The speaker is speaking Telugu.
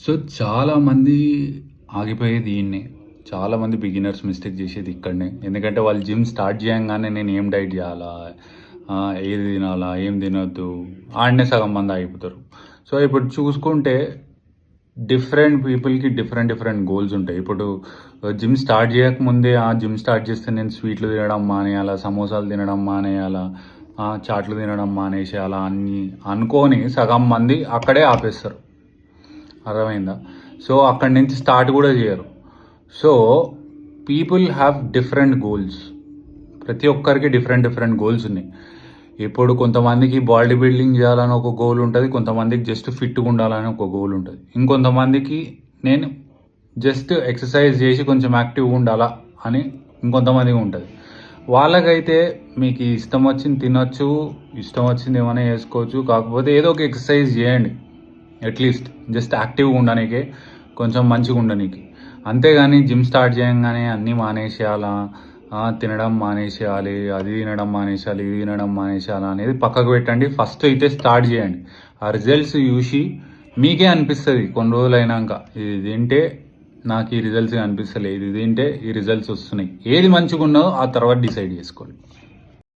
సో చాలామంది ఆగిపోయేది ఈయన్నే. చాలామంది బిగినర్స్ మిస్టేక్ చేసేది ఇక్కడనే. ఎందుకంటే వాళ్ళు జిమ్ స్టార్ట్ చేయంగానే నేను ఏం డైట్ చేయాలా, ఏది తినాలా, ఏం తినొద్దు, ఆడనే సగం మంది ఆగిపోతారు. సో ఇప్పుడు చూసుకుంటే డిఫరెంట్ పీపుల్కి డిఫరెంట్ డిఫరెంట్ గోల్స్ ఉంటాయి. ఇప్పుడు జిమ్ స్టార్ట్ చేయకముందే జిమ్ స్టార్ట్ చేస్తే నేను స్వీట్లు తినడం మానేయాలా, సమోసాలు తినడం మానేయాలా, చాట్లు తినడం మానేసేయాలా అని అనుకొని సగం మంది అక్కడే ఆపేస్తారు. అర్థమైందా? సో అక్కడి నుంచి స్టార్ట్ కూడా చేయరు. So people have different goals. ప్రతి ఒక్కరికి డిఫరెంట్ డిఫరెంట్ గోల్స్ ఉన్నాయి. ఇప్పుడు కొంతమందికి బాడీ బిల్డింగ్ చేయాలని ఒక గోల్ ఉంటుంది, కొంతమందికి జస్ట్ ఫిట్గా ఉండాలని ఒక గోల్ ఉంటుంది, ఇంకొంతమందికి నేను జస్ట్ ఎక్సర్సైజ్ చేసి కొంచెం యాక్టివ్గా ఉండాలా అని ఇంకొంతమందికి ఉంటుంది. వాళ్ళకైతే మీకు ఇష్టం వచ్చింది తినొచ్చు, ఇష్టం వచ్చింది ఏమైనా చేసుకోవచ్చు, కాకపోతే ఏదో ఒక ఎక్సర్సైజ్ చేయండి అట్లీస్ట్ జస్ట్ యాక్టివ్గా ఉండడానికి, కొంచెం మంచిగా ఉండడానికి. అంతేగాని జిమ్ స్టార్ట్ చేయగానే అన్నీ మానేసేయాలా, తినడం మానేసేయాలి, అది తినడం మానేసేయాలి, ఇది తినడం మానేసేయాలి అనేది పక్కకు పెట్టండి. ఫస్ట్ అయితే స్టార్ట్ చేయండి. ఆ రిజల్ట్స్ చూసి మీకే అనిపిస్తుంది కొన్ని రోజులు అయినాక, ఇది తింటే నాకు ఈ రిజల్ట్స్ అనిపిస్తలేదు, ఇది తింటే ఈ రిజల్ట్స్ వస్తున్నాయి, ఏది మంచిగా ఉన్నదో ఆ తర్వాత డిసైడ్ చేసుకోండి.